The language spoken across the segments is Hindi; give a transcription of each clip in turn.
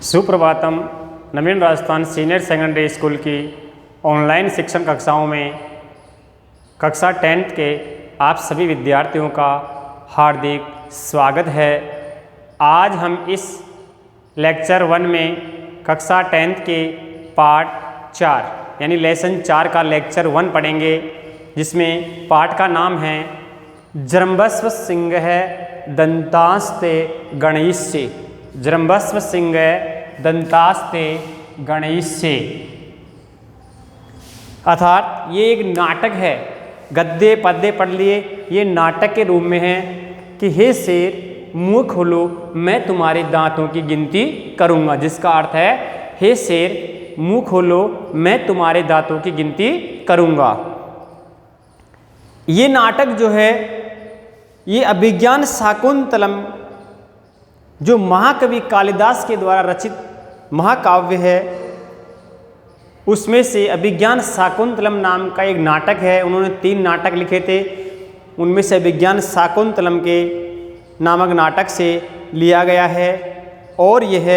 सुप्रभातम। नवीन राजस्थान सीनियर सेकेंडरी स्कूल की ऑनलाइन शिक्षण कक्षाओं में कक्षा 10th के आप सभी विद्यार्थियों का हार्दिक स्वागत है। आज हम इस लेक्चर 1 में कक्षा 10th के पार्ट 4 यानी लेसन 4 का लेक्चर 1 पढ़ेंगे, जिसमें पाठ का नाम है जृंभस्व सिंह दंतास्ते गणेशे। जृंभस्व सिंह दंतास्ते गणेशे अर्थात ये एक नाटक है। गद्य पद्य पढ़ लिए, ये नाटक के रूप में है कि हे शेर मुँह खोलो मैं तुम्हारे दांतों की गिनती करूँगा, जिसका अर्थ है हे शेर मुँह खोलो मैं तुम्हारे दांतों की गिनती करूँगा। ये नाटक जो है ये अभिज्ञान शाकुंतलम जो महाकवि कालिदास के द्वारा रचित महाकाव्य है, उसमें से अभिज्ञान शाकुंतलम नाम का एक नाटक है। उन्होंने 3 नाटक लिखे थे, उनमें से अभिज्ञान शाकुंतलम के नामक नाटक से लिया गया है और यह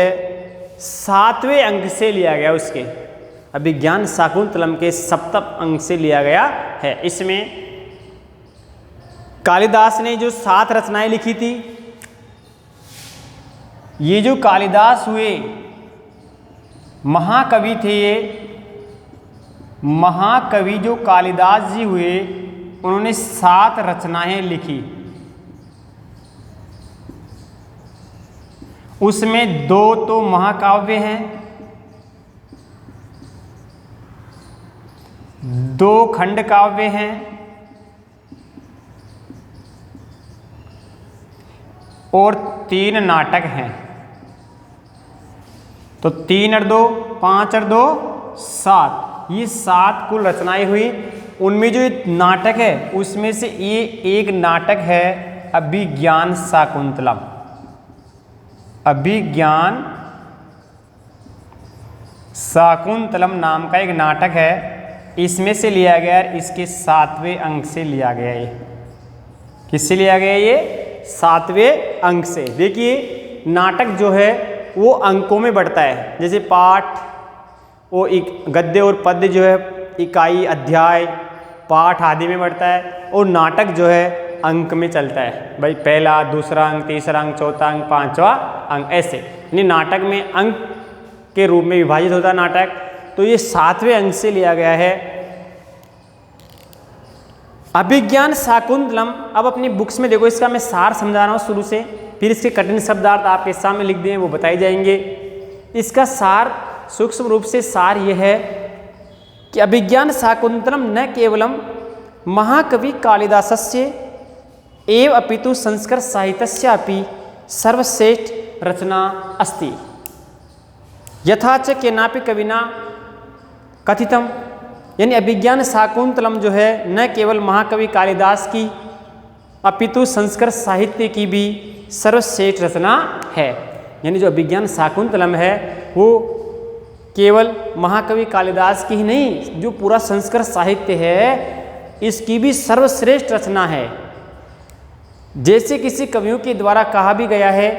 7वें अंक से लिया गया। उसके अभिज्ञान शाकुंतलम के 7वें अंक से लिया गया है। इसमें कालिदास ने जो 7 रचनाएं लिखी थी, ये जो कालिदास हुए महाकवि थे, ये महाकवि जो कालिदास जी हुए उन्होंने 7 रचनाएं लिखी। उसमें 2 तो महाकाव्य हैं, 2 खंड काव्य हैं और 3 नाटक हैं। तो 3 और 2 5 और 2 7, ये 7 कुल रचनाएं हुई। उनमें जो नाटक है उसमें से ये एक नाटक है अभिज्ञान शाकुंतलम। अभिज्ञान शाकुंतलम नाम का एक नाटक है, इसमें से लिया गया, इसके 7वें अंक से लिया गया। ये किससे लिया गया? ये 7वें अंक से। देखिए नाटक जो है वो अंकों में बढ़ता है, जैसे पाठ वो गद्य और पद्य जो है इकाई अध्याय पाठ आदि में बढ़ता है, और नाटक जो है अंक में चलता है। भाई पहला दूसरा अंक, तीसरा अंक, चौथा अंक, 5वां अंक, ऐसे यानी नाटक में अंक के रूप में विभाजित होता है नाटक। तो ये 7वें अंक से लिया गया है अभिज्ञान शाकुंतलम। अब अपनी बुक्स में देखो, इसका मैं सार समझा रहा हूँ शुरू से, फिर इसके कठिन शब्दार्थ आपके सामने लिख दिए वो बताए जाएंगे। इसका सार सूक्ष्म रूप से सार यह है कि अभिज्ञान शाकुंतलम न केवलम महाकवि कालिदासस्य एव अपितु संस्कृत साहित्यस्यापि सर्वश्रेष्ठ रचना अस्ति, यथा च केनापि कविना कथितम। यानी अभिज्ञान शाकुंतलम जो है न केवल महाकवि कालिदास की अपितु संस्कृत साहित्य की भी सर्वश्रेष्ठ रचना है। यानी जो अभिज्ञान शाकुंतलम है वो केवल महाकवि कालिदास की ही नहीं, जो पूरा संस्कृत साहित्य है इसकी भी सर्वश्रेष्ठ रचना है। जैसे किसी कवियों के द्वारा कहा भी गया है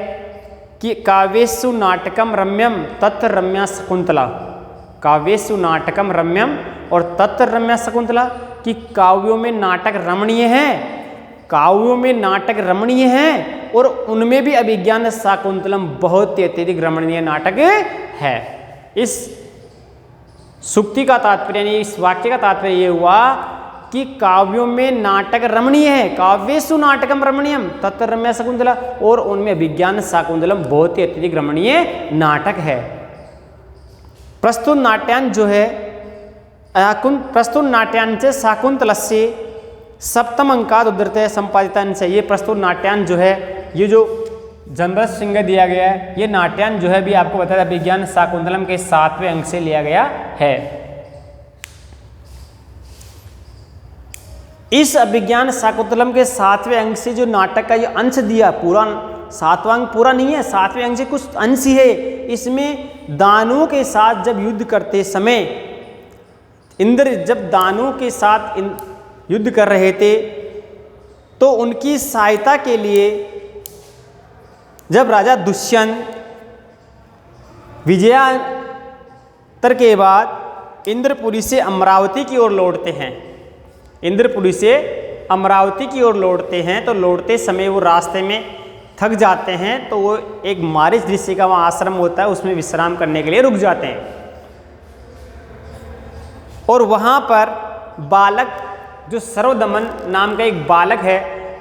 कि काव्येषु नाटकम रम्यम तत्र रम्या शकुंतला। काव्येषु नाटकम रम्यम और तत्र रम्या शकुंतला, कि काव्यों में नाटक रमणीय है, काव्यों में नाटक रमणीय है और उनमें भी अभिज्ञान शाकुंतलम बहुत ही अत्यधिक रमणीय नाटक है। इस सूक्ति का तात्पर्य यानी इस वाक्य का तात्पर्य ये हुआ कि काव्यों में नाटक रमणीय है, काव्येषु नाटकम रमणीयम तत्र रम्या शकुंतला, और उनमें अभिज्ञान शाकुंतलम बहुत ही अत्यधिक रमणीय नाटक है। प्रस्तुत नाट्यान जो है प्रस्तुत नाट्यान से शाकुंतलस्य 7th अंकात उद्धृत्य संपादितान से। ये प्रस्तुत नाट्यान जो है, ये जो जृंभस्व सिंह दिया गया है, ये नाट्यान जो है भी आपको बताया अभिज्ञान शाकुंतलम के 7वें अंक से लिया गया है। इस अभिज्ञान शाकुंतलम के 7वें अंक से जो नाटक का ये अंश दिया, पूरा 7वां अंक पूरा नहीं है, 7वें अंक से कुछ अंश ही है। इसमें दानवों के साथ जब युद्ध करते समय इंद्र जब दानवों के साथ युद्ध कर रहे थे तो उनकी सहायता के लिए जब राजा दुष्यंत विजयांतर के बाद इंद्रपुरी से अमरावती की ओर लौटते हैं। इंद्रपुरी से अमरावती की ओर लौटते हैं तो लौटते समय वो रास्ते में थक जाते हैं तो वो एक मारिच ऋषि का वहाँ आश्रम होता है, उसमें विश्राम करने के लिए रुक जाते हैं। और वहाँ पर बालक जो सर्वदमन नाम का एक बालक है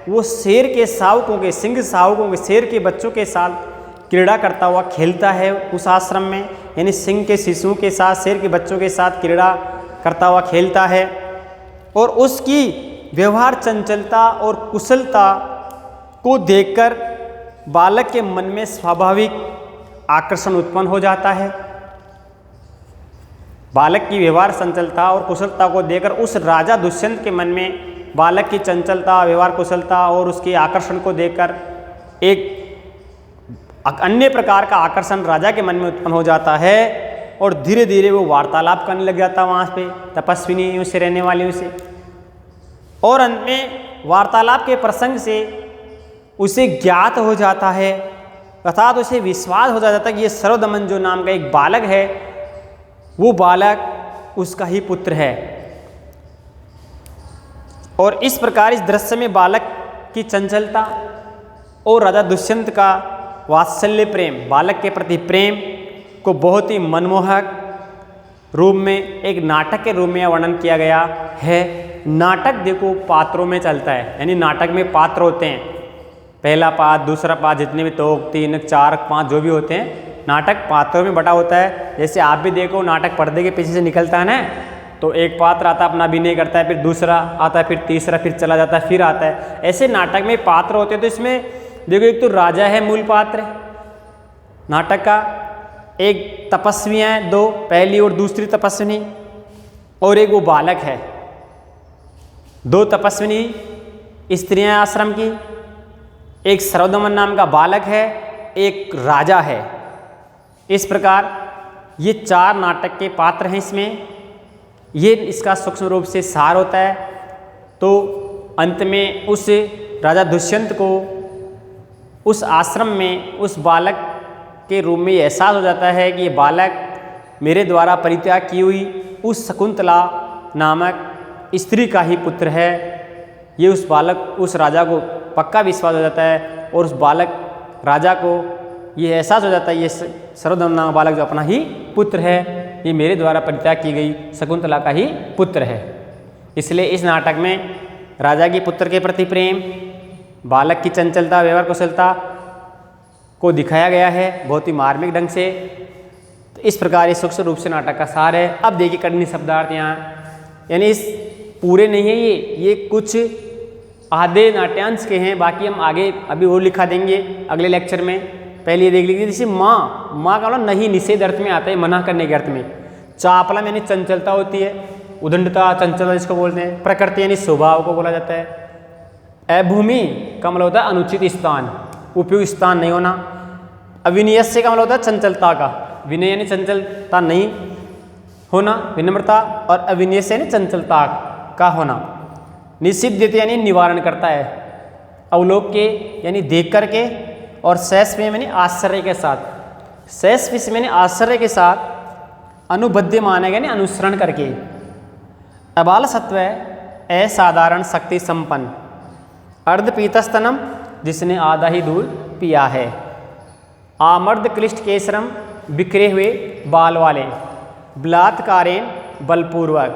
वो शेर के शावकों के, सिंह शावकों के, शेर के बच्चों के साथ क्रीड़ा करता हुआ खेलता है उस आश्रम में, यानी सिंह के शिशुओं के साथ, शेर के बच्चों के साथ क्रीड़ा करता हुआ खेलता है। और उसकी व्यवहार चंचलता और कुशलता को देखकर बालक के मन में स्वाभाविक आकर्षण उत्पन्न हो जाता है। बालक की व्यवहार चंचलता और कुशलता को देखकर उस राजा दुष्यंत के मन में बालक की चंचलता, व्यवहार कुशलता और उसके आकर्षण को देखकर एक अन्य प्रकार का आकर्षण राजा के मन में उत्पन्न हो जाता है। और धीरे धीरे वो वार्तालाप करने लग जाता है वहाँ पे तपस्विनियों से, रहने वालियों से। और अंत में वार्तालाप के प्रसंग से उसे ज्ञात हो जाता है, अर्थात उसे विश्वास हो जाता है कि ये सर्वदमन जो नाम का एक बालक है वो बालक उसका ही पुत्र है। और इस प्रकार इस दृश्य में बालक की चंचलता और राजा दुष्यंत का वात्सल्य प्रेम, बालक के प्रति प्रेम को बहुत ही मनमोहक रूप में एक नाटक के रूप में वर्णन किया गया है। नाटक देखो पात्रों में चलता है, यानी नाटक में पात्र होते हैं, पहला पात्र, दूसरा पात्र, जितने भी 2, 3, 4, 5 जो भी होते हैं, नाटक पात्रों में बटा होता है। जैसे आप भी देखो नाटक पर्दे के पीछे से निकलता है ना, तो एक पात्र आता है अपना अभिनय करता है, फिर दूसरा आता है, फिर तीसरा, फिर चला जाता है, फिर आता है। ऐसे नाटक में पात्र होते हैं। तो इसमें देखो एक तो राजा है मूल पात्र नाटक का, एक तपस्वी हैं 2, पहली और दूसरी तपस्विनी, और एक वो बालक है। 2 तपस्विनी स्त्रियां आश्रम की, एक सर्वदमन नाम का बालक है, एक राजा है। इस प्रकार ये 4 नाटक के पात्र हैं इसमें। ये इसका सूक्ष्म रूप से सार होता है। तो अंत में उस राजा दुष्यंत को उस आश्रम में उस बालक के रूप में एहसास हो जाता है कि ये बालक मेरे द्वारा परित्याग की हुई उस शकुंतला नामक स्त्री का ही पुत्र है। ये उस बालक, उस राजा को पक्का विश्वास हो जाता है और उस बालक राजा को ये एहसास हो जाता है ये सर्वदमन नामक बालक जो अपना ही पुत्र है, ये मेरे द्वारा परित्याग की गई शकुंतला का ही पुत्र है। इसलिए इस नाटक में राजा की पुत्र के प्रति प्रेम, बालक की चंचलता, व्यवहार कुशलता को दिखाया गया है बहुत ही मार्मिक ढंग से। तो इस प्रकार ये सूक्ष्म रूप से नाटक का सार है। अब देखिए कठिन शब्दार्थ यहाँ, यानी इस पूरे नहीं है ये कुछ आधे नाट्यांश के हैं, बाकी हम आगे अभी और लिखा देंगे अगले लेक्चर में। पहले ये देख लीजिए, जैसे माँ का मतलब नहीं निषेध अर्थ में आता है, मना करने के अर्थ में। चापलम यानी चंचलता होती है, उदंडता, चंचलता जिसको बोलते हैं। प्रकृति यानी स्वभाव को बोला जाता है। अभूमि का मतलब होता है अनुचित स्थान, उपयुक्त स्थान नहीं होना। अविनयस्य का मतलब होता है चंचलता का, विनय यानी चंचलता नहीं होना, विनम्रता, और अविनयस्य यानी चंचलता का होना। निषिद्ध यानी निवारण करता है, अवलोक के यानी देख करके, और शैष्व यानी आश्चर्य के साथ। शैष्व यानी आश्चर्य के साथ, अनुबद्ध मानेगा यानी अनुसरण करके। अबाल सत्व असाधारण शक्ति संपन्न, अर्ध पीतस्तनम जिसने आधा ही दूध पिया है, आमर्द क्लिष्ट केसरम बिखरे हुए बाल वाले, बलात्कारेण बलपूर्वक,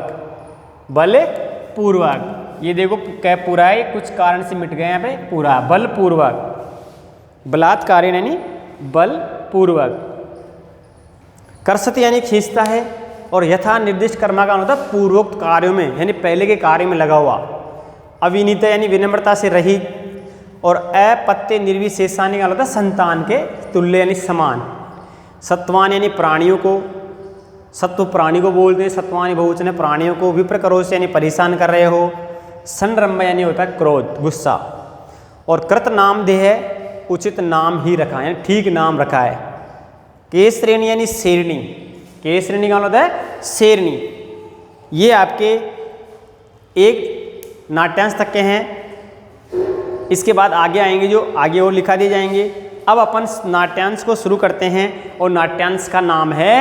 बलपूर्वक, ये देखो क्या पूरा है, कुछ कारण से मिट गए यहाँ पे, पूरा बलपूर्वक, बलात्कारेण यानी बलपूर्वक। कर्षति यानी खींचता है, और यथा निर्दिष्ट कर्मा का मतलब पूर्वोक्त कार्यों में यानी पहले के कार्य में लगा हुआ। अविनीत यानी विनम्रता से रहित, और अपत्य निर्विशेषानी का मतलब संतान के तुल्य यानी समान। सत्वान यानी प्राणियों को, सत्व प्राणी को बोलते हैं, सत्वानी बहुवचन है प्राणियों को। विप्र करोष यानी परेशान कर रहे हो। संरंभ यानी होता है क्रोध, गुस्सा। और कृत नाम देह, उचित नाम ही रखा है, यानी ठीक नाम रखा है। केश्रेणी यानी शेरनी, केश्रेणी का मतलब है शेरनी। ये आपके एक नाट्यांश तक के हैं। इसके बाद आगे आएंगे जो आगे और लिखा दिए जाएंगे। अब अपन नाट्यांश को शुरू करते हैं और नाट्यांश का नाम है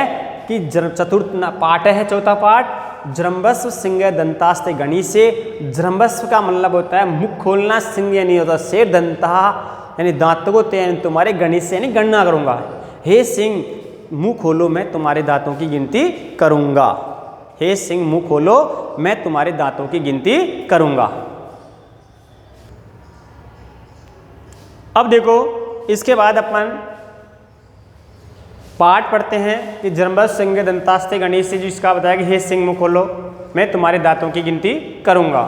कि चतुर्थ पाठ है, चौथा पाठ जृंभस्व सिंह दंतास्ते गणी से। जृंभस्व का मतलब होता है मुख खोलना, सिंह यानी होता है शेर, दंता यानी दांतों को तुम्हारे गणी से यानी गणना करूंगा। हे सिंह मुंह खोलो मैं तुम्हारे दांतों की गिनती करूंगा। हे सिंह मुंह खोलो मैं तुम्हारे दांतों की गिनती करूंगा। अब देखो इसके बाद अपन पाठ पढ़ते हैं कि जृंभस्व सिंह दंतास्ते गणेश से, जिसका बताया कि हे सिंह मुंह खोलो मैं तुम्हारे दांतों की गिनती करूंगा।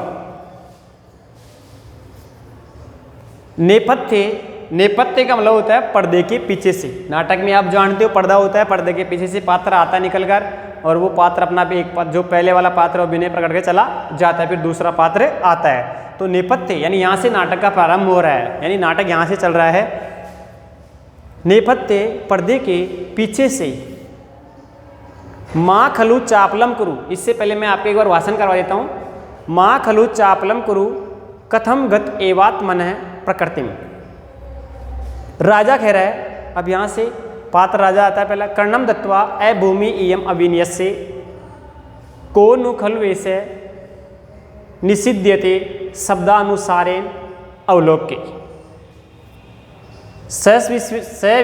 नेपथ्य का मतलब होता है पर्दे के पीछे से। नाटक में आप जानते हो पर्दा होता है, पर्दे के पीछे से पात्र आता निकल कर और वो पात्र अपना जो पहले वाला पात्र है विनय प्रकट के चला जाता है, फिर दूसरा पात्र आता है। तो नेपथ्य यानी यहाँ से नाटक का प्रारंभ हो रहा है, यानी नाटक यहाँ से चल रहा है। नेपथ्य पर्दे के पीछे से। माँ खलु चापलम कुरु, इससे पहले मैं आपको एक बार भाषण करवा देता हूँ। माँ खलु चापलम कुरु कथम गत एवात्मन है प्रकृति में। राजा कह रहा है, अब यहाँ से पात्र राजा आता है पहला। कर्णम दत्वा ए भूमि इयम अविन्यस्य को नु खलु वैसे निषिध्यते शब्दानुसारेण अवलोक्य स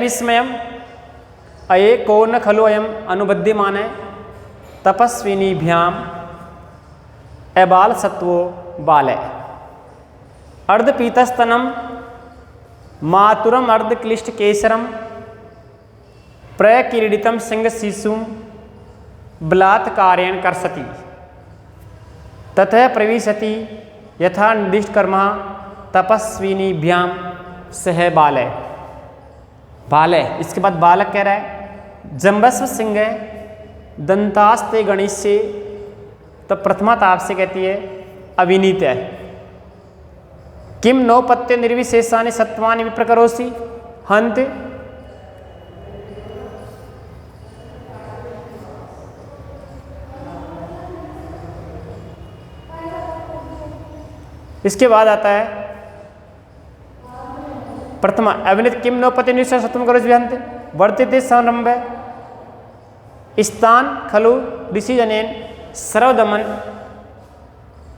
विस्मयम अये को न खलु अयम अनुबध्यमान है तपस्विनीभ्याम अबाल सत्वो बालय अर्धपीतस्तनम मातुरम अर्धक्लिष्ट केसरम प्रकीर्णितम सिंह शिशुम बलात्कारेण कर्षति ततः प्रविशति यथा निर्दिष्ट कर्म तपस्विनीभ्याम सह बालय। बालय इसके बाद बालक कह रहा है जंबस्व सिंह दंतास्ते गणेश से, तब प्रथमा ताप से कहती है अविनीत है। किम नौपत्य निर्विशेषानि सत्वानि विप्रकरोसि हंत। इसके बाद आता है प्रथमा अविनित किम नौपत्य निर्विशेष सत्वम करोसि हंत वर्तिते संरंभ स्थान खलु ऋषि जनेन सर्वदमन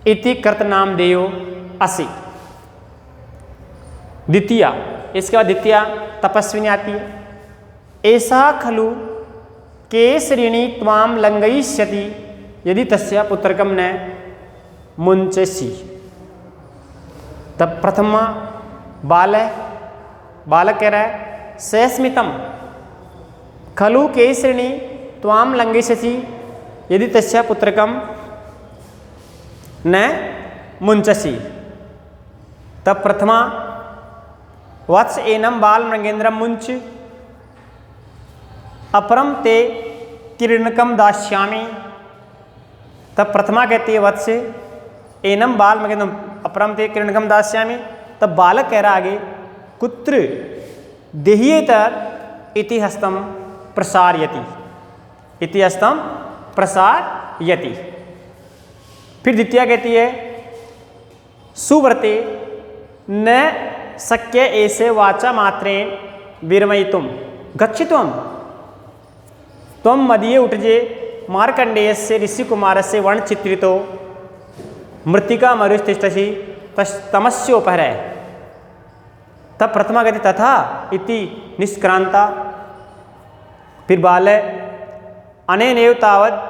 इति कृतनाम देयो असि। द्वितीया, इसके बाद द्वितीया तपस्विनी आती है। ऐसा खलु केसरिणी त्वाम लंघयिष्यति यदि तस्य पुत्रकम न मुंचसि। तब प्रथमा बालक कह रहा है सस्मितम खलु केसरिणी त्वाम लंघयिष्यति यदि तस्य पुत्रकम न मुंचसि। तब प्रथमा वत्स एनम बाल मृगेन्द्रम मुंच अपरम ते किरणकम दास्यामि। तब प्रथमा कहती है वत्स एनम बाल मृगेन्द्रम अपरम ते किरणकम दास्यामि। तब बालक कह रहा आगे कुत्र देह्येतर इति हस्तम प्रसारयति, इति हस्तम प्रसारयति। फिर द्वितीया कहती है सुव्रते न शक्य ऐसे वाचा मात्रेण विरमयितुम गच्छित्वम त्वं मदीये उठजे मार्कंडेयस्य ऋषि कुमारस्य वर्णचित्रितो मृत्तिका मरुस्तिष्ठसि तमस्योपहरय। तब प्रथमा कहती तथा इति निष्क्रांता। फिर बालय अनेनैव तावत्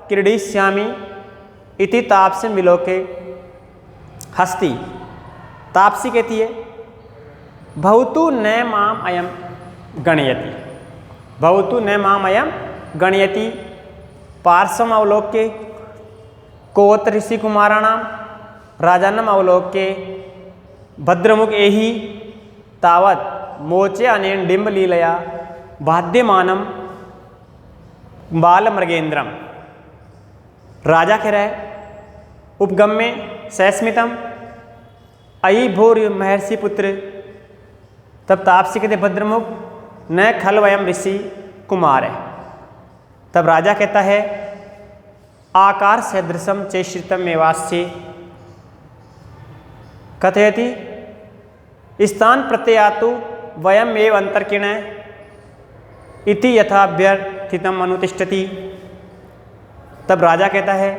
क्रीडिष्यामि इति तापसी विलोके हस्ति। तापसी कहती है भवतु न माम अयम गणयति, भवतु न माम अयम गणयति। पार्श्वम अवलोक्य कोत्र ऋषि कुमाराणाम राजानम अवलोक्य भद्रमुख एहि तावत् मोचे अनेन डिम्ब लीलया बाध्यमानम बाल मृगेन्द्रम। राजा कह रहा है उपगम्य सस्मितम अयि भोर महर्षि पुत्र। तब तापसी कहते भद्रमुख न खल वयम ऋषि कुमार है। तब राजा कहता है आकार सदृशम चैश्रितम एवास्य कथयति स्थान प्रत्ययातु वयम एव अंतर्किण इति यथाभ्यर्थितम अनुतिष्ठति। तब राजा कहता है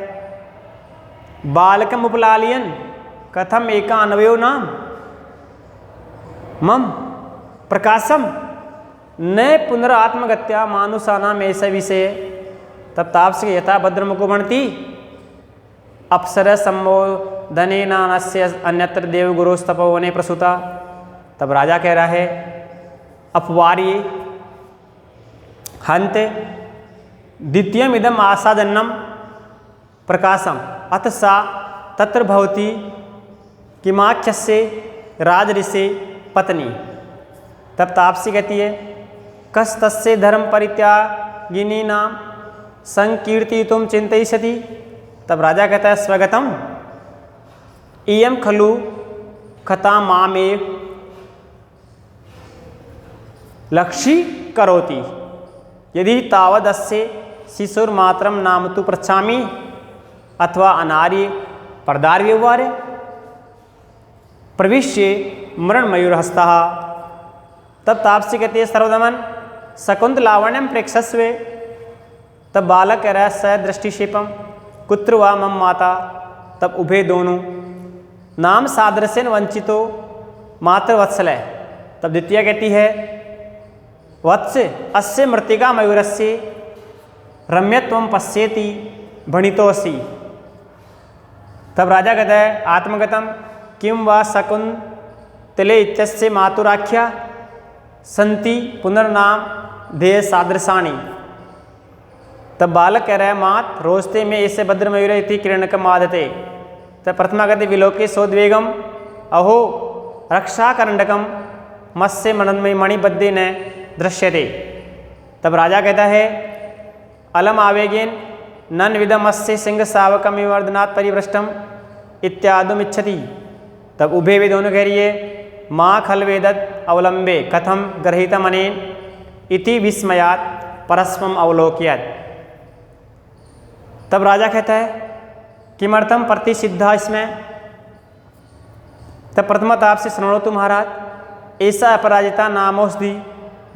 बालकम उपलालयन कथम एका अनवयो नाम मम प्रकाशम न पुनरात्मगत्या मानुषानाम ऐसा विषय। तब तापस यथा भद्रमुकुमणति अप्सर संबोधने नानस्य अन्यत्र देव गुरुस्तपोवने प्रसूता। तब राजा कह रहा है अपवार्य हंत द्वितीयम इदम आसादन्नम प्रकाशम अथ सा तत्र भवति किमाख्यस्य राजऋषि पत्नी। तब तापसी कहती है कस तस्य धर्म परित्यागिनी नाम संकीर्तितुम चिंतयिष्यति। तब राजा कहता है स्वगतम इयम खलु कथा मामेव लक्षी करोति यदि तावदस्य शिशुर्मात्रम नाम तु पृच्छामि अथवा अनार्य पर्दार व्यवहार प्रविश्य मरण मयूरहस्तः। तब तापसी कहती है सर्वदमन शकुंत लावण्यम प्रेक्षस्व। तब बालक कह रहा है स दृष्टिक्षेपम कुत्र वा मम माता। तब उभे दोनों नाम सादृश्यन वंचितो मातृवत्सल। तब द्वितीय कहती है वत्स अस्य मृतिका मयूरस्य रम्यत्वम पश्येति भणितोऽसि। तब राजा कहता है आत्मगतम किं वा शकुन्तले इत्यस्य मातुराख्या संति पुनर्नाम ध्येय सादृशानि। तब बालक कह रहा है मात रोजते में ऐसे भद्रमयूर इति किरणकम आदते। तब प्रथमा कहते विलोके सोद्वेगम अहो रक्षाकरंडकम मत्स्य मनन्मय मणिबद्धे न दृश्यते। तब राजा कहता है अलम आवेगेन नन विदमस्य सिंह सावकम विवर्धनात् परिभ्रष्टम इत्यादुम इच्छति। तब उभे वे दोनों कह रही है माँ खलवेदत अवलंबे कथम ग्रहीतम अनेन इति विस्मयात परस्परम अवलोकयत। तब राजा कहता है किमर्थम प्रतिसिद्धा इसमें। तब प्रथमा ताप से शृणोतु महाराज ऐसा अपराजिता नामोस्धि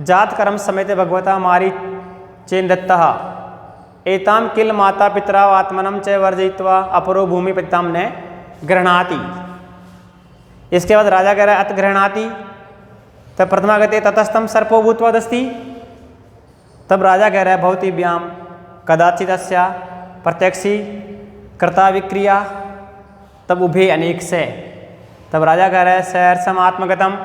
जात कर्म समेत भगवता मारी चेन्दत्तः एताम किल माता पितरा आत्मनम च वर्जयित्वा अपरो भूमि पिताम ने गृह्णाति। इसके बाद राजा कह रहा है अत गृह्णाति। तब प्रथमा कहते ततस्तम सर्पो भूत्वा दस्ति। तब राजा कह रहा है भवती व्याम कदाचित अस्या प्रत्यक्षी कर्ता विक्रिया। तब उभे अनेक से। तब राजा कह रहा है सहर्षम आत्मगतम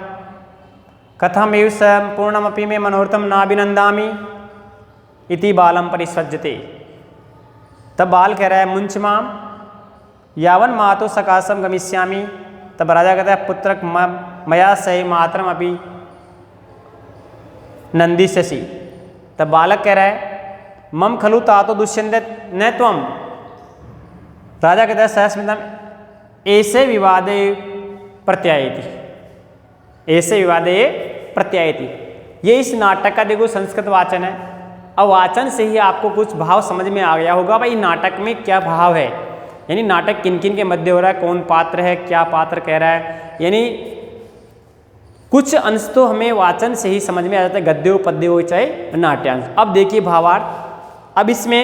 कथमेव संपूर्णमपि मे मनोरथम नाभिनंदामि इति बालम परिस्वज्यते। तब बाल कह रहा है मुंच माम यावन मातो सकाशम गमिष्यामि। तब राजा कहता है पुत्रक मया सही मातरम अभी नंदिष्यसि। तब बालक कह रहा है मम खलु तातो दुष्यन्ते न त्वम। राजा कहता है सहस्मितम ऐसे विवादे प्रत्यायति ऐसे विवादे प्रत्यायति। ये इस नाटक का देखो संस्कृत वाचन है। अब वाचन से ही आपको कुछ भाव समझ में आ गया होगा भाई नाटक में क्या भाव है, यानी नाटक किन किन के मध्य हो रहा है, कौन पात्र है, क्या पात्र कह रहा है, यानी कुछ अंश तो हमें वाचन से ही समझ में आ जाता है, गद्य हो पद्य हो चाहे नाट्यांश। अब देखिए भावार्थ। अब इसमें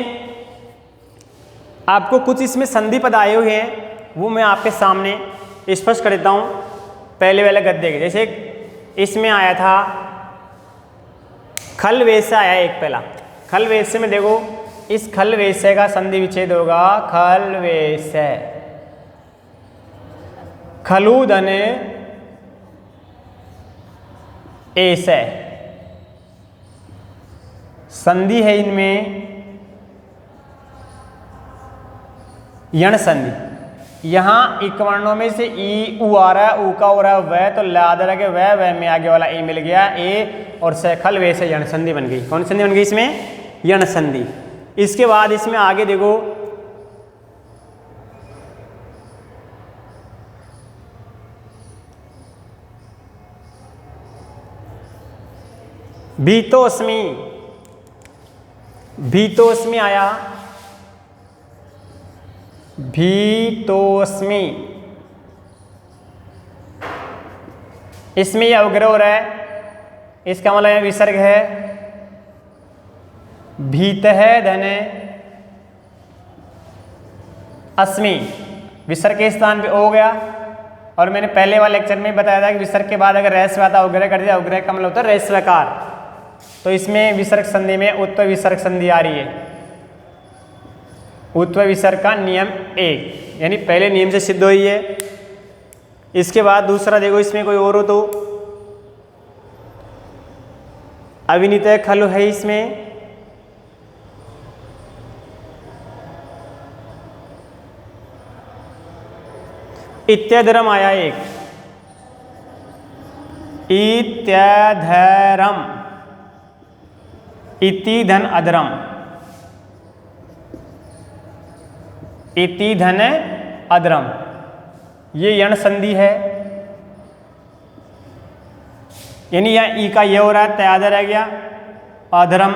आपको कुछ इसमें संधि पद आए हुए हैं वो मैं आपके सामने स्पष्ट कर देता हूँ। पहले वाले गद्य के जैसे इसमें आया था खल वैसे आया एक पहला खल वैसे में देखो इस खल वैसे का संधि विच्छेद होगा खल वैसे खलूदने ऐसे संधि है इनमें यण संधि। यहाँ इक वर्णों में से ई उ आ रहा है, ऊ का हो रहा है वह, तो लाद लगे वह में आगे वाला ए मिल गया ए और से खल वे से यण संधि बन गई। कौन संधि बन गई इसमें? यण संधि। इसके बाद इसमें आगे देखो भीतोस्मि, भीतोस्मि आया, भीतोस्मि, इसमें यह अवग्रह हो रहा है इसका मतलब यहाँ विसर्ग है भीतः धने अस्मि, विसर्ग के स्थान पे ओ गया। और मैंने पहले वाले लेक्चर में बताया था कि विसर्ग के बाद अगर रहस्य आता उग्रह कर दिया, उग्रह का मतलब होता है रहस्यकार। तो इसमें विसर्ग संधि में उत्व विसर्ग संधि आ रही है। उत्व विसर्ग का नियम 1 यानी पहले नियम से सिद्ध हुई है। इसके बाद दूसरा देखो, इसमें कोई और हो तो अविनीत खलु है इसमें, इत्यधरम आया एक, इत्यधरम, इति धन अधरम, इति धन अधरम, ये यण संधि है। यानी यहाँ ई का ये हो रहा है, त्याद रह गया, अधरम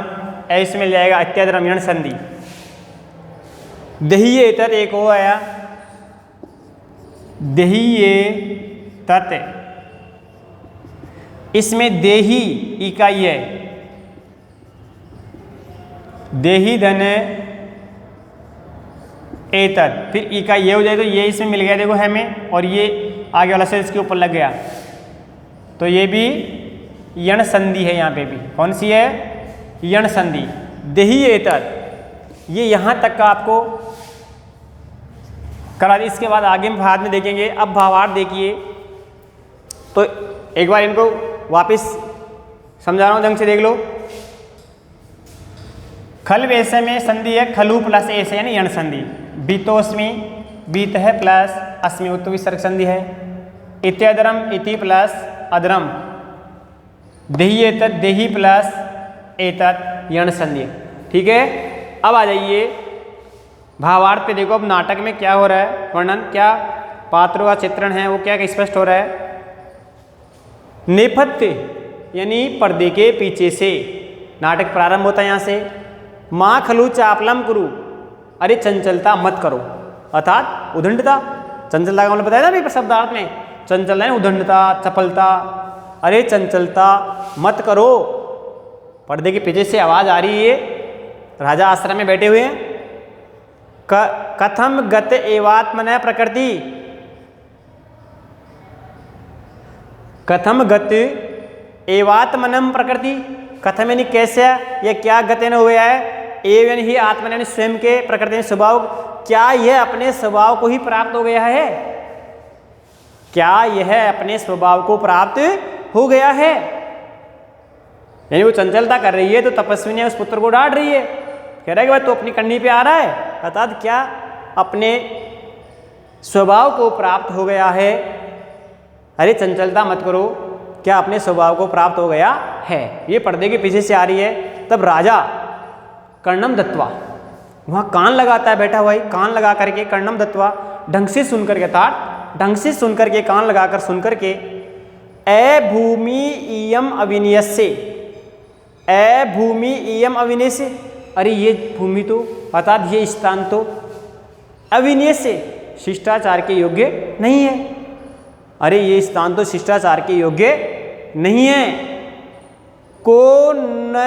ऐसे में जाएगा अत्यधरम यण संधि। दहीये तत् एक हो आया, दहीये तत्, इसमें देही ई का ये, देही धन एतत्, फिर ई का ये हो जाए तो ये इसमें मिल गया देखो है में, और ये आगे वाला से इसके ऊपर लग गया, तो ये भी यण संधि है। यहाँ पे भी कौन सी है? यण संधि। देही एतत्, ये यहाँ तक का आपको करा दी। इसके बाद आगे हम बाद में देखेंगे। अब भावार्थ देखिए, तो एक बार इनको वापस समझा रहा हूँ, ढंग से देख लो। खल वैसे में संधि है खलु प्लस ऐसे यानी यण संधि। बीतोस्मी, बीत है प्लस अस्मि उत्व विसर्ग संधि है। इत्यधरम, इति प्लस अधरम, देही एतत्, देही प्लस एतत् यण संधि। ठीक है, अब आ जाइए भावार्थ पे। देखो अब नाटक में क्या हो रहा है, वर्णन क्या पात्रों का चित्रण है वो क्या स्पष्ट हो रहा है। नेपथ्य यानी पर्दे के पीछे से नाटक प्रारंभ होता है। यहाँ से माँ खलु चापलम कुरु, अरे चंचलता मत करो, अर्थात उदंडता। चंचलता का मतलब बताया ना शब्दार्थ में, चंचलता है उदंडता, चपलता, अरे चंचलता मत करो। पर्दे के पीछे से आवाज आ रही है, राजा आश्रम में बैठे हुए हैं। कथम गत एवात्मन प्रकृति, कथम गत एवात्मनम प्रकृति, कथम यानी कैसे, यह क्या गति न हुआ है, एव यानी ही आत्मन यानी स्वयं के, प्रकृति स्वभाव, क्या यह अपने स्वभाव को ही प्राप्त हो गया है, क्या यह अपने स्वभाव को प्राप्त हो गया है। यानी वो चंचलता कर रही है तो तपस्विनी उस पुत्र को डांट रही है, कह रहा है कि भाई तो अपनी कन्नी पे आ रहा है, अर्थात क्या अपने स्वभाव को प्राप्त हो गया है। अरे चंचलता मत करो, क्या अपने स्वभाव को प्राप्त हो गया है। ये पर्दे के पीछे से आ रही है। तब राजा कर्णम दत्वा, वहाँ कान लगाता है बैठा हुआ ही, कान लगा करके कर्णम दत्वा, ढंग से सुन करके, अर्थात ढंग से सुन करके, कान लगाकर सुन करके, ए भूमि इयम अविनियस्य, ए भूमि इयम अविनियस्य, अरे ये भूमि तो अर्थात ये स्थान तो अविनियस्य शिष्टाचार के योग्य नहीं है। अरे ये स्थान तो शिष्टाचार के योग्य नहीं है। को न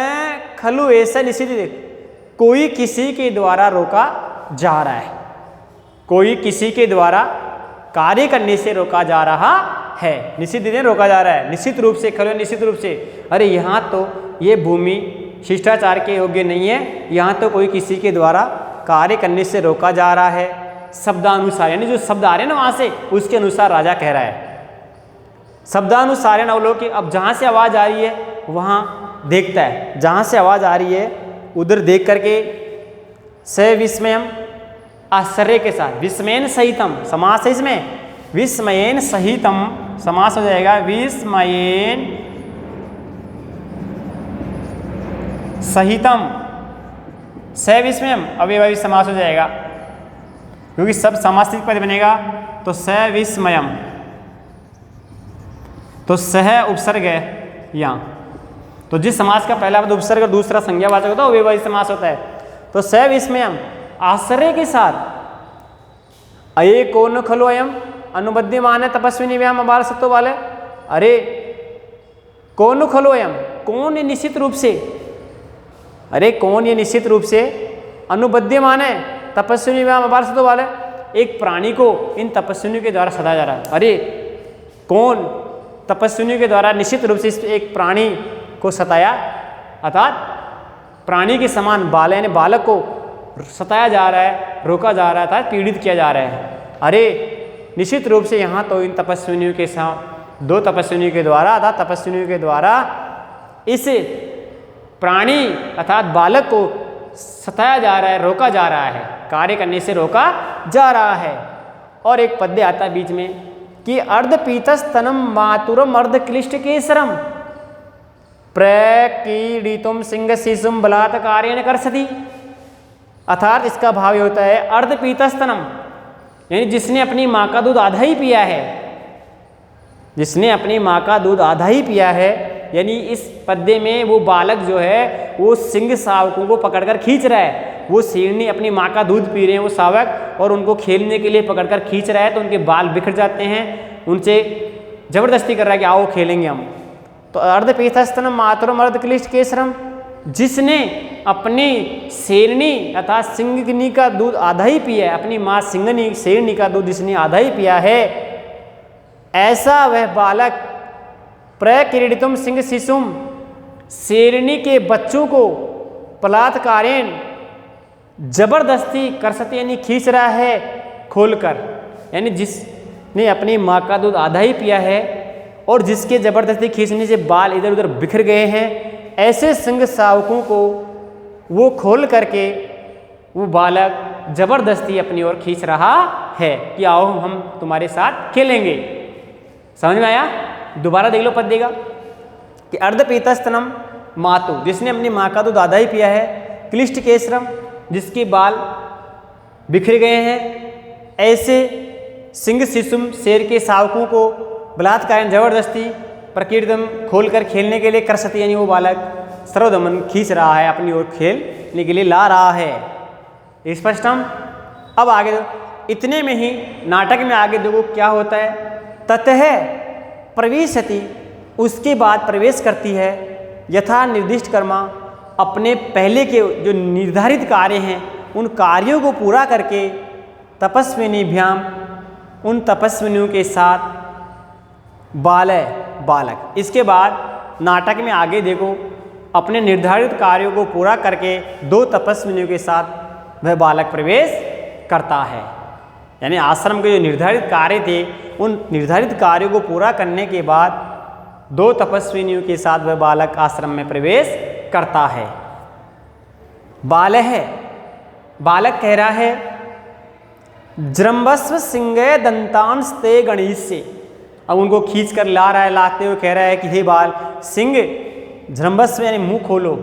खलु ऐसा निषिद्ध, कोई किसी के द्वारा रोका जा रहा है, कोई किसी के द्वारा कार्य करने से रोका जा रहा है। निश्चित दिन रोका जा रहा है, निश्चित रूप से, खलु निश्चित रूप से। अरे यहाँ तो ये भूमि शिष्टाचार के योग्य नहीं है, यहाँ तो कोई किसी के द्वारा कार्य करने से रोका जा रहा है। शब्दानुसार यानी जो शब्द आ रहे हैं ना वहाँ से, उसके अनुसार राजा कह रहा है। शब्दानुसार अवलोकि, अब जहाँ से आवाज़ आ रही है वहाँ देखता है, जहाँ से आवाज़ आ रही है उधर देख करके, स विस्मयम आश्चर्य के साथ, विस्मयन सहितम समास है इसमें, विस्मयन सहितम समास हो जाएगा, विस्मयन सहितम, स विस्मयम अव्ययभावी समास हो जाएगा, क्योंकि सब समासिक पद बनेगा। तो स विस्मयम, तो सह उपसर्ग है यहाँ, तो जिस समास का पहला पद उपसर्ग और दूसरा संज्ञावाचक होता है वो अव्ययभावी समास होता है। तो स विस्मयम आश्चर्य के साथ, अये कौन खलो अयम अनुबद्धिमान है तपस्विनी व्याम अबाल सत्व वाले, अरे कौन खलोयम, कौन ये निश्चित रूप से, अरे कौन ये निश्चित रूप से अनुबद्यमान है तपस्विनी वाले वाले, एक प्राणी को इन तपस्विनियों के द्वारा सताया जा रहा है। अरे कौन तपस्विनियों के द्वारा निश्चित रूप से इस एक प्राणी को सताया, अर्थात प्राणी के समान बाल यानी बालक को सताया जा रहा है, रोका जा रहा है, अर्थात पीड़ित किया जा रहा है। अरे निश्चित रूप से यहाँ तो इन तपस्विनियों के साथ, दो तपस्विनियों के द्वारा अर्थात तपस्विनियों के द्वारा इस प्राणी अर्थात बालक को सताया जा रहा है, रोका जा रहा है, कार्य करने से रोका जा रहा है। और एक पद्य आता है बीच में कि अर्धपीतस्तनम मातुरम अर्धक्लिष्ट केसरम प्रकीडितुम सिंह शिशुम बलात्कारेण करसति, अर्थात इसका भाव ये होता है अर्धपीतस्तनम यानी जिसने अपनी माँ का दूध आधा ही पिया है, जिसने अपनी माँ का दूध आधा ही पिया है, यानी इस पद्य में वो बालक जो है वो सिंह शावकों को पकड़कर खींच रहा है। वो शेरनी अपनी माँ का दूध पी रहे हैं वो शावक, और उनको खेलने के लिए पकड़कर खींच रहा है, तो उनके बाल बिखर जाते हैं, उनसे जबरदस्ती कर रहा है कि आओ खेलेंगे हम। तो अर्धपीतस्तनम मातरम अर्धक्लिष्ट केसरम, जिसने अपनी शेरनी अर्थात सिंहनी का दूध आधा ही पिया है, अपनी माँ सिंहनी शेरनी का दूध जिसने आधा ही पिया है, ऐसा वह बालक प्रक्रीडितुम सिंह शिशुम, शेरनी के बच्चों को बलात्कारेण जबरदस्ती करसते यानी खींच रहा है खोलकर, यानी जिसने अपनी माँ का दूध आधा ही पिया है और जिसके जबरदस्ती खींचने से बाल इधर उधर बिखर गए हैं, ऐसे सिंह शावकों को वो खोल करके वो बालक जबरदस्ती अपनी ओर खींच रहा है कि आओ हम तुम्हारे साथ खेलेंगे। समझ में आया? दोबारा देख लो पद देगा कि अर्धपीतस्तनम मातु, जिसने अपनी माँ का दूध आधा ही पिया है, क्लिष्ट केसरम, जिसके बाल बिखर गए हैं, ऐसे सिंह शिशुम, शेर के शावकों को बलात्कार जबरदस्ती प्रकीर्तम खोलकर खेलने के लिए कर सकती, यानी वो बालक सर्वदमन खींच रहा है, अपनी ओर खेलने के लिए ला रहा है। स्पष्टम। अब आगे इतने में ही नाटक में आगे देखो क्या होता है, ततः प्रवेशति, उसके बाद प्रवेश करती है, यथा निर्दिष्ट कर्मा, अपने पहले के जो निर्धारित कार्य हैं उन कार्यों को पूरा करके तपस्विनीभ्याम, उन तपस्विनियों के साथ बालक। इसके बाद नाटक में आगे देखो अपने निर्धारित कार्यों को पूरा करके दो तपस्विनियों के साथ वह बालक प्रवेश करता है। यानी आश्रम के जो निर्धारित कार्य थे उन निर्धारित कार्यों को पूरा करने के बाद दो तपस्विनियों के साथ वह बालक आश्रम में प्रवेश करता है। बालक कह रहा है जृंभस्व सिंह दंतांस्ते गणेश से, अब उनको खींच कर ला रहा है, लाते हुए कह रहा है कि हे बाल सिंह, जृंभस्व यानी मुंह खोलो,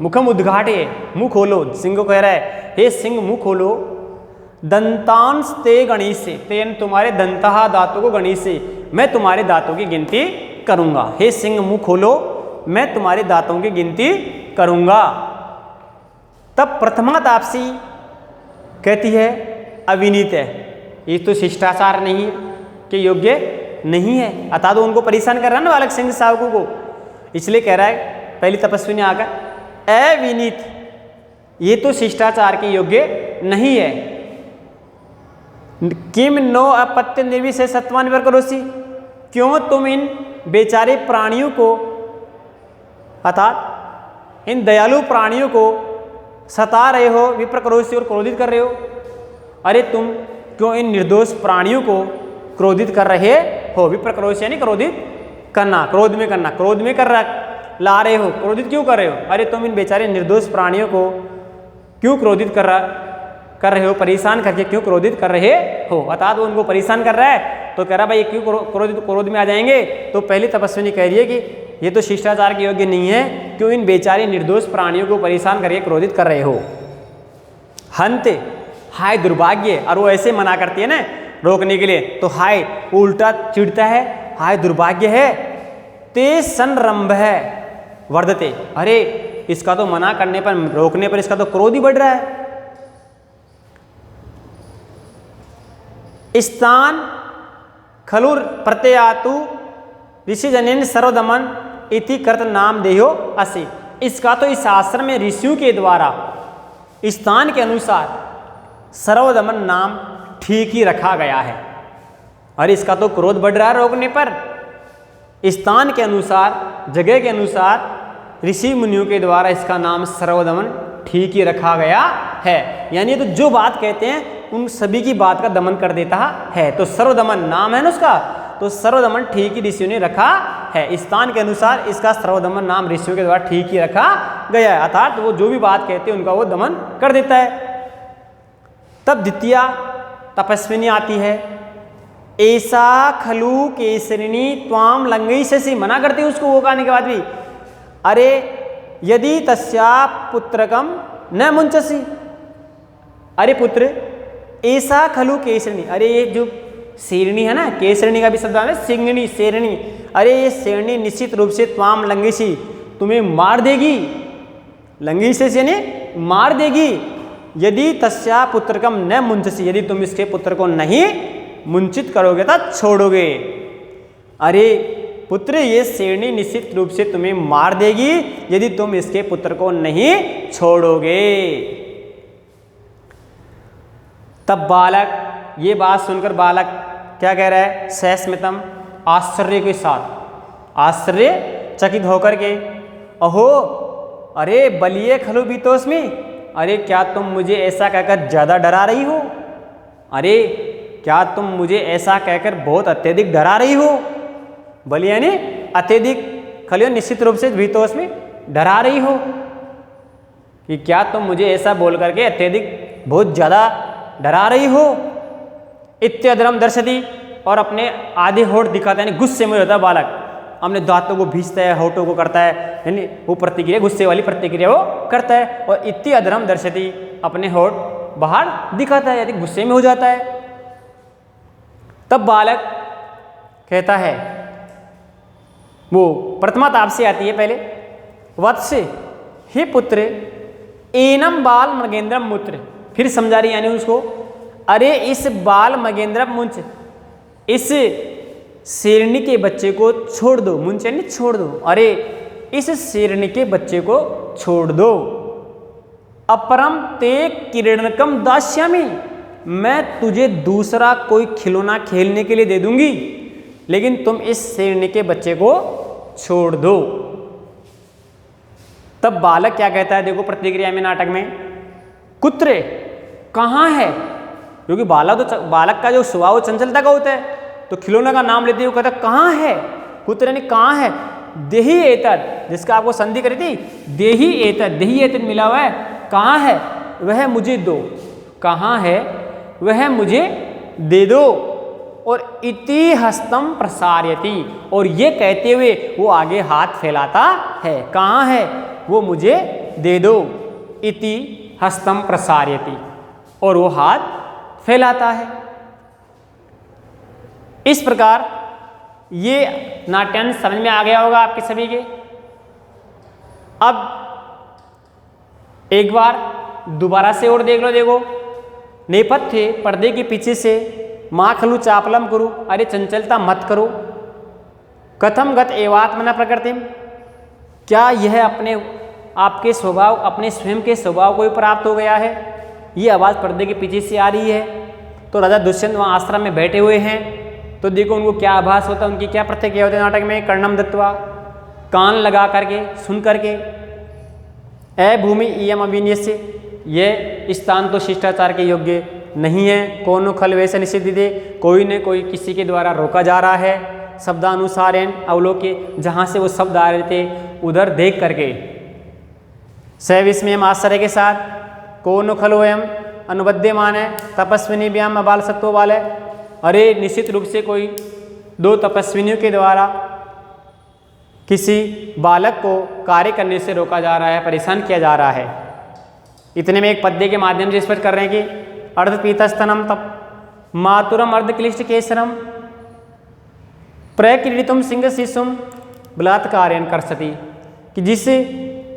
मुखम उद्घाटे, मुंह खोलो। सिंह को कह रहा है हे सिंह मुंह खोलो, दंतांस्ते गणेश से, तेन तुम्हारे दंतहा दांतों को गणेश से, मैं तुम्हारे दांतों की गिनती करूंगा। हे सिंह मुंह खोलो, मैं तुम्हारे दांतों की गिनती करूंगा। तब प्रथमा तापसी कहती है अविनीत है, ये तो शिष्टाचार नहीं के योग्य नहीं है, अतः तो उनको परेशान कर रहा है ना बालक सिंह शावकों को, इसलिए कह रहा है पहली तपस्वी ने आकर अविनीत, ये तो शिष्टाचार के योग्य नहीं है। किम नो अपत्य निर्विशेष सत्वान करोसी, क्यों तुम इन बेचारे प्राणियों को अर्थात इन दयालु प्राणियों को सता रहे हो, विप्रक्रोशी और क्रोधित कर रहे हो। अरे तुम क्यों इन निर्दोष प्राणियों को क्रोधित कर रहे हो? विप्रक्रोश यानी क्रोधित करना, क्रोध में करना, क्रोध में कर ला रहे हो, क्रोधित क्यों कर रहे हो? अरे तुम इन बेचारे निर्दोष प्राणियों को क्यों क्रोधित कर रहे हो, परेशान करके क्यों क्रोधित कर रहे हो? अर्थात वो उनको परेशान कर रहा है तो कह रहा भाई क्यों क्रोध में आ जाएंगे। तो पहली तपस्विनी कह रही है कि ये तो शिष्टाचार के योग्य नहीं है, क्यों इन बेचारे निर्दोष प्राणियों को परेशान करके क्रोधित कर रहे हो। हंत, हाय दुर्भाग्य, और वो ऐसे मना करती है ना रोकने के लिए, तो हाय वो उल्टा चिढ़ता है, हाय दुर्भाग्य है। ते संरंभ है वर्धते, अरे इसका तो मना करने पर, रोकने पर इसका तो क्रोध ही बढ़ रहा है। स्थान खलुर प्रत्ययातु ऋषिजनेन सर्वदमन इति कृत नाम देहो असे। इसका तो इस आश्रम में ऋषियों के द्वारा स्थान के अनुसार सर्वदमन नाम ठीक ही रखा गया है। और इसका तो क्रोध बढ़ रहा है रोकने पर। स्थान के अनुसार, जगह के अनुसार ऋषि मुनियों के द्वारा इसका नाम सर्वदमन ठीक ही रखा गया है। यानी तो जो बात कहते हैं उन सभी की बात का दमन कर देता है। तो सर्वदमन नाम है ना उसका, तो सर्वदमन ठीक ही ऋषियों ने रखा है। स्थान के अनुसार इसका सर्वदमन नाम ऋषियों के द्वारा ठीक ही रखा गया है, अर्थात वो जो भी बात कहते हैं उनका वो दमन कर देता है। तब द्वितीय तपस्विनी आती है। ऐसा खलु केसरिणी त्वाम लंगई से मना करती है उसको, वो कहने के बाद भी अरे यदि तस्या पुत्रकम न मुंचसी। अरे पुत्र ऐसा खलु केसरिणी, अरे ये जो शेरणी है ना, केसरिणी का भी शब्द है सिंगनी शेरणी, अरे ये शेरणी निश्चित रूप से त्वाम लंगेशी तुम्हें मार देगी। लंगी से यानी मार देगी। यदि तस्या पुत्रकम न मुंचसी, यदि तुम इसके पुत्र को नहीं मुंचित करोगे तो छोड़ोगे। अरे पुत्र ये शेरनी निश्चित रूप से तुम्हें मार देगी यदि तुम इसके पुत्र को नहीं छोड़ोगे। तब बालक, ये बात सुनकर बालक क्या कह रहा है, सहस्मितम आश्चर्य के साथ, आश्चर्यचकित होकर के, अहो अरे बलिए खलु बीतोस्मी, अरे क्या तुम मुझे ऐसा कहकर ज़्यादा डरा रही हो। अरे क्या तुम मुझे ऐसा कहकर बहुत अत्यधिक डरा रही हो। बलि यानी अत्यधिक, खलियो निश्चित रूप से बीतोस में डरा रही हो कि क्या तुम मुझे ऐसा बोल करके अत्यधिक बहुत ज़्यादा डरा रही हो। इत्यधर्म दर्शती, और अपने आधे होठ दिखाता है, यानी गुस्से में होता है बालक, अपने दांतों को भींचता है, होठों को करता है, यानी वो प्रतिक्रिया, गुस्से वाली प्रतिक्रिया वो करता है। और इत्यधर्म दर्शती, अपने होठ बाहर दिखाता है, यानी गुस्से में हो जाता है। तब बालक कहता है, वो प्रथमा ताप से आती है पहले, वत्स हे पुत्र एनम बाल मगेंद्रम मूत्र, फिर समझा रही यानी उसको, अरे इस बाल मगेंद्रम मुंच, इस शेरनी के बच्चे को छोड़ दो। मुंच यानी छोड़ दो, अरे इस शेरनी के बच्चे को छोड़ दो। अपरम ते किरणकम दास्यामी, मैं तुझे दूसरा कोई खिलौना खेलने के लिए दे दूंगी, लेकिन तुम इस शेरनी के बच्चे को छोड़ दो। तब बालक क्या कहता है, देखो प्रतिक्रिया में नाटक में, कुत्र कहाँ है, क्योंकि बालक का जो स्वभाव चंचलता का होता है, तो खिलौना का नाम लेते हुए कहता कहाँ है, कुत्र यानी कहाँ है। देही एतद, जिसका आपको संधि करी थी, देही एतद, देही एतद मिला हुआ है, कहाँ है, वह मुझे दो, कहाँ है वह मुझे दे दो। और इति हस्तम प्रसारयति, और ये कहते हुए वो आगे हाथ फैलाता है, कहाँ है वो मुझे दे दो। इति हस्तम प्रसारयति, और वो हाथ फैलाता है। इस प्रकार ये नाट्यांश समझ में आ गया होगा आपके सभी के। अब एक बार दोबारा से और देख लो, देखो नेपथ्य पर्दे के पीछे से, माँ खलु चापलम करो, अरे चंचलता मत करो। कथम गत एवात्मना प्रकृतिम, क्या यह अपने आपके स्वभाव, अपने स्वयं के स्वभाव को ही प्राप्त हो गया है। ये आवाज़ पर्दे के पीछे से आ रही है। तो राजा दुष्यंत वहाँ आश्रम में बैठे हुए हैं, तो देखो उनको क्या आभास होता है, उनकी क्या प्रतिक्रिया होती है नाटक में। कर्णम दत्वा, कान लगा करके सुन करके, ए भूमि इयम अविन्यस्य, यह स्थान तो शिष्टाचार के योग्य नहीं है। कौन खल वैसे निषिद्ध दे, कोई न कोई किसी के द्वारा रोका जा रहा है। शब्दानुसारेण अवलोके, जहाँ से वो शब्द आ रहे थे उधर देख करके, सविस्मयम आश्चर्य के साथ, कौन खलोयम अनुबद्यमान है तपस्विनी व्याम अबाल सत्व वाले, अरे निश्चित रूप से कोई दो तपस्विनियों के द्वारा किसी बालक को कार्य करने से रोका जा रहा है, परेशान किया जा रहा है। इतने में एक पद्य के माध्यम से स्पष्ट कर रहे हैं कि अर्ध पीतस्तनम तप मातुरम अर्ध क्लिष्ट केसरम प्रक्रीडितुम सिंह शिशुम बलात्कारेण करसती, कि जिससे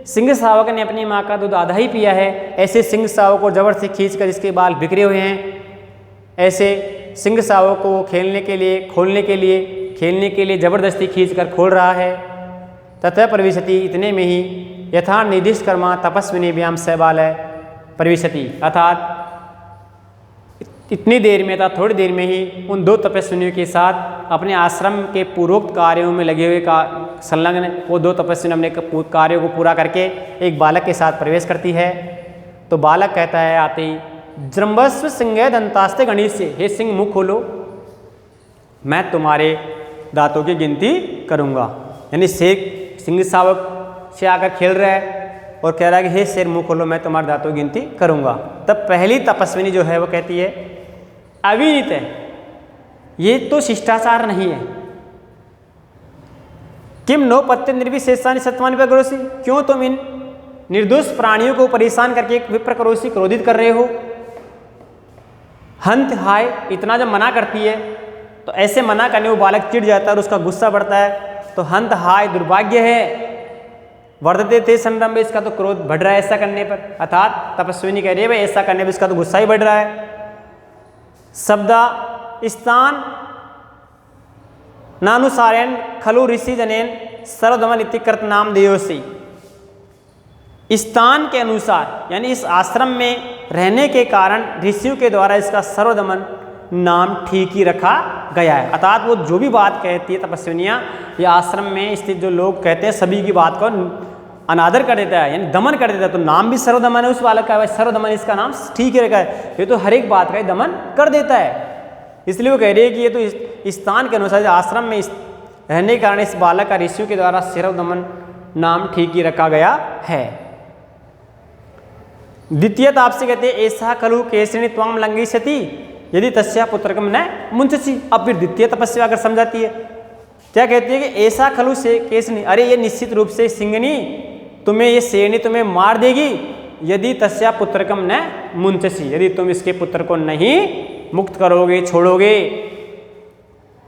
सिंह शावक ने अपनी माँ का दूध आधा ही पिया है, ऐसे सिंह शावक को जबर से खींचकर जिसके बाल बिखरे हुए हैं, ऐसे सिंह शावक को खोलने के लिए जबरदस्ती खींचकर खोल रहा है। ततः प्रविशति, इतने में ही यथा निर्दिष्ट कर्मा तपस्विनीभ्याम सबालय प्रविशति, अर्थात इतनी देर में अर्थात थोड़ी देर में ही उन 2 तपस्विनियों के साथ अपने आश्रम के पूर्वोक्त कार्यों में लगे हुए का संलग्न वो 2 तपस्विनी अपने कार्यों को पूरा करके एक बालक के साथ प्रवेश करती है। तो बालक कहता है आते ही, जृंभस्व सिंह दंतास्ते गणेश से, हे सिंह मुख खोलो, मैं तुम्हारे दांतों की गिनती करूँगा। यानी शेर सिंह शावक से आकर खेल रहा है और कह रहा है कि हे शेर मुँह खोलो, मैं तुम्हारे दांतों की गिनती करूँगा। तब पहली तपस्विनी जो है वो कहती है, अविनीत है, ये तो शिष्टाचार नहीं है। किम नो पत्ते निर्विशेषानि सत्वानि प्रकरोषि, क्यों तुम इन निर्दोष प्राणियों को परेशान करके एक विप्रकरोषि क्रोधित कर रहे हो। हंत हाय, इतना जब मना करती है तो ऐसे मना करने वो बालक चिढ़ जाता है और उसका गुस्सा बढ़ता है। तो हंत हाय दुर्भाग्य है, वर्धते थे संरंभ, इसका तो क्रोध बढ़ रहा है ऐसा करने पर। अर्थात तपस्विनी कह रही है भाई ऐसा करने पर इसका तो गुस्सा ही बढ़ रहा है। शब्दा स्थान नानुसारेण खलु ऋषि जनेन सर्वदमन इतिकृत नाम देयोसी, स्थान के अनुसार यानी इस आश्रम में रहने के कारण ऋषियों के द्वारा इसका सर्वदमन नाम ठीक ही रखा गया है। अर्थात वो जो भी बात कहती है तपस्विनियाँ या आश्रम में स्थित जो लोग कहते हैं सभी की बात को अनादर कर देता है, यानी दमन कर देता है। तो नाम भी सर्वदमन है उस बालक का, सर्वदमन इसका नाम ठीक ही रखा है, ये तो हर एक बात का दमन कर देता है। इसलिए वो कह रही है कि ये तो स्थान के अनुसार आश्रम में रहने के कारण इस बालक का ऋषियों के द्वारा सर्वदमन नाम ठीक ही रखा गया है। द्वितीय आपसे कहते हैं, ऐसा खलु केसरी त्वाम लंघिष्यति यदि तस्या पुत्रकम न मुंचसी। अब फिर द्वितीय तपस्या अगर समझाती है, क्या कहती है कि ऐसा खलु से केसनी, अरे ये निश्चित रूप से सिंगनी तुम्हें, ये शेरनी तुम्हें मार देगी, यदि तस्या पुत्रकम न मुंचसी, यदि तुम इसके पुत्र को नहीं मुक्त करोगे, छोड़ोगे।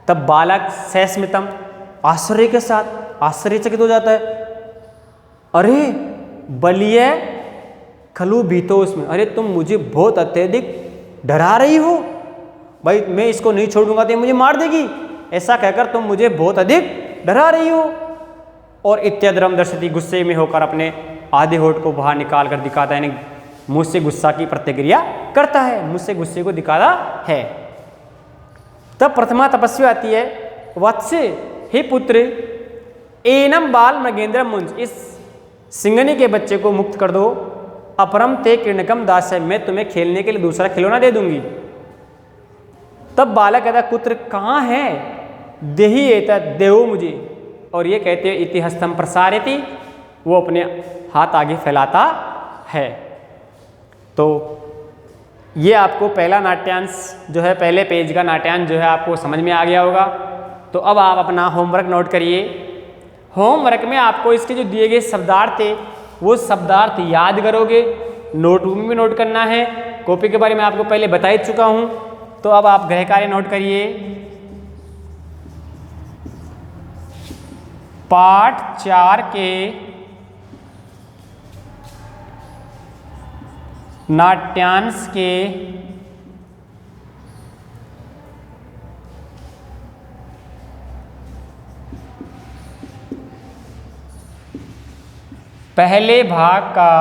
तब बालक सस्मितम, आश्चर्य के साथ आश्चर्यचकित हो जाता है, अरे बलिय खलु भीतो उसमें, अरे तुम मुझे बहुत अत्यधिक डरा रही हो, भाई मैं इसको नहीं छोड़ूंगा तो ये मुझे मार देगी, ऐसा कहकर तुम मुझे बहुत अधिक डरा रही हो। और इत्याद्रम दर्शति, गुस्से में होकर अपने आधे होठ को बाहर निकाल कर दिखाता है, यानी मुझसे गुस्सा की प्रतिक्रिया करता है, मुझसे गुस्से को दिखाता है। तब प्रथमा तपस्या आती है, वत्स हे पुत्र एनम बाल मृगेंद्र मुंज, इस सिंगनी के बच्चे को मुक्त कर दो, अपरम ते किरणकम दास है, मैं तुम्हें खेलने के लिए दूसरा खिलौना दे दूंगी। तब बालक कहता पुत्र कहाँ है, देही एता देवो मुझे, और ये कहते हैं इति हस्तम प्रसारयति, वो अपने हाथ आगे फैलाता है। तो ये आपको पहला नाट्यांश जो है, पहले पेज का नाट्यांश जो है आपको समझ में आ गया होगा। तो अब आप अपना होमवर्क नोट करिए। होमवर्क में आपको इसके जो दिए गए शब्दार्थ थे वो शब्दार्थ याद करोगे, नोटबुक में भी नोट करना है, कॉपी के बारे में आपको पहले बता ही चुका हूँ। तो अब आप गृह कार्य नोट करिए। पाठ 4 के नाट्यांश के पहले भाग का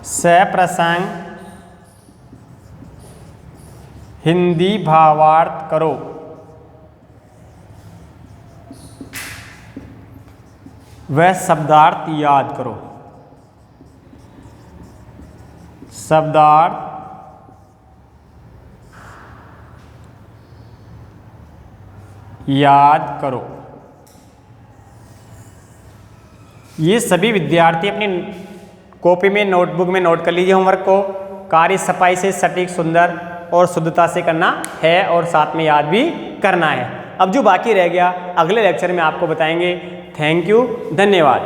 सप्रसंग हिंदी भावार्थ करो। वह शब्दार्थ याद करो। शब्दार्थ याद करो। ये सभी विद्यार्थी अपनी कॉपी में, नोटबुक में नोट कर लीजिए होमवर्क को। कार्य सफाई से, सटीक, सुंदर और शुद्धता से करना है और साथ में याद भी करना है। अब जो बाकी रह गया अगले लेक्चर में आपको बताएंगे। थैंक यू, धन्यवाद।